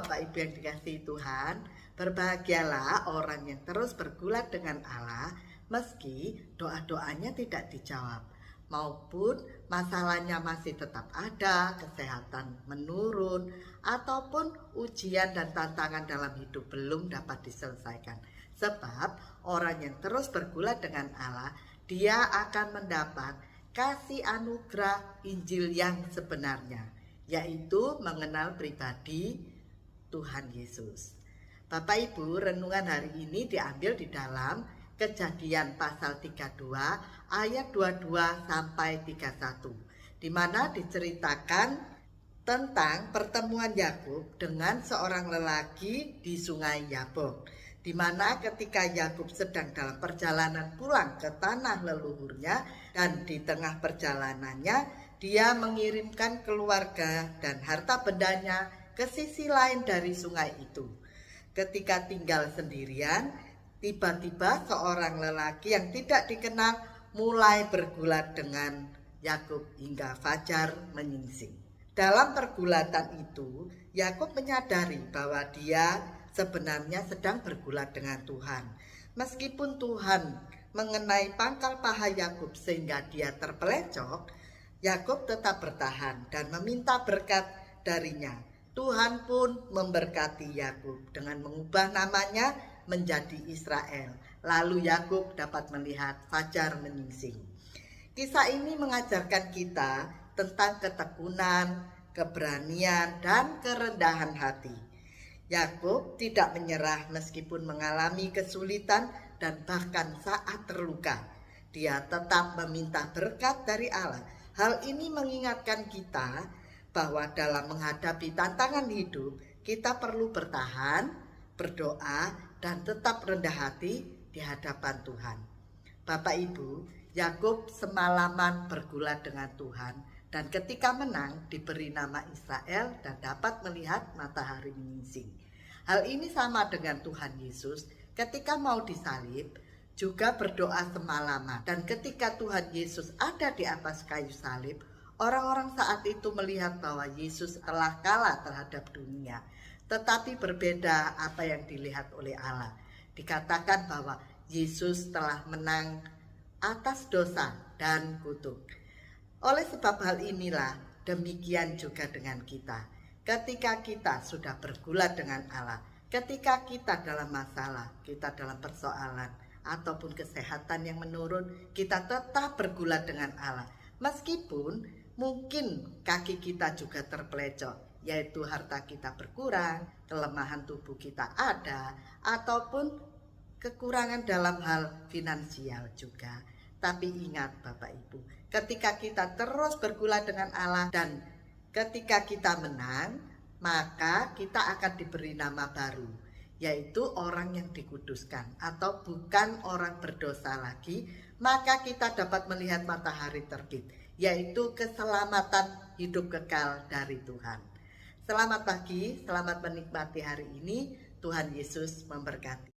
Bapak Ibu yang dikasihi Tuhan, berbahagialah orang yang terus bergulat dengan Allah meski doa-doanya tidak dijawab, maupun masalahnya masih tetap ada, kesehatan menurun, ataupun ujian dan tantangan dalam hidup belum dapat diselesaikan. Sebab orang yang terus bergulat dengan Allah, dia akan mendapat kasih anugerah Injil yang sebenarnya, yaitu mengenal pribadi Tuhan Yesus. Bapak Ibu, renungan hari ini diambil di dalam Kejadian pasal 32 ayat 22 sampai 31, di mana diceritakan tentang pertemuan Yakub dengan seorang lelaki di Sungai Yabok, di mana ketika Yakub sedang dalam perjalanan pulang ke tanah leluhurnya, dan di tengah perjalanannya dia mengirimkan keluarga dan harta bendanya ke sisi lain dari sungai itu. Ketika tinggal sendirian, tiba-tiba seorang lelaki yang tidak dikenal mulai bergulat dengan Yakub hingga fajar menyingsing. Dalam pergulatan itu, Yakub menyadari bahwa dia sebenarnya sedang bergulat dengan Tuhan. Meskipun Tuhan mengenai pangkal paha Yakub sehingga dia terpelecok, Yakub tetap bertahan dan meminta berkat darinya. Tuhan pun memberkati Yakub dengan mengubah namanya menjadi Israel. Lalu Yakub dapat melihat fajar menyingsing. Kisah ini mengajarkan kita tentang ketekunan, keberanian, dan kerendahan hati. Yakub tidak menyerah meskipun mengalami kesulitan dan bahkan saat terluka. Dia tetap meminta berkat dari Allah. Hal ini mengingatkan kita bahwa dalam menghadapi tantangan hidup, kita perlu bertahan, berdoa, dan tetap rendah hati di hadapan Tuhan. Bapak Ibu, Yakub semalaman bergulat dengan Tuhan, dan ketika menang diberi nama Israel dan dapat melihat matahari menyingsing. Hal ini sama dengan Tuhan Yesus ketika mau disalib, juga berdoa semalaman. Dan ketika Tuhan Yesus ada di atas kayu salib, orang-orang saat itu melihat bahwa Yesus telah kalah terhadap dunia. Tetapi berbeda apa yang dilihat oleh Allah. Dikatakan bahwa Yesus telah menang atas dosa dan kutuk. Oleh sebab hal inilah, demikian juga dengan kita. Ketika kita sudah bergulat dengan Allah, ketika kita dalam masalah, kita dalam persoalan, ataupun kesehatan yang menurun, kita tetap bergulat dengan Allah. Meskipun mungkin kaki kita juga terpelecok, yaitu harta kita berkurang, kelemahan tubuh kita ada, ataupun kekurangan dalam hal finansial juga. Tapi ingat Bapak Ibu, ketika kita terus bergulat dengan Allah dan ketika kita menang, maka kita akan diberi nama baru, yaitu orang yang dikuduskan atau bukan orang berdosa lagi. Maka kita dapat melihat matahari terbit, yaitu keselamatan hidup kekal dari Tuhan. Selamat pagi, selamat menikmati hari ini. Tuhan Yesus memberkati.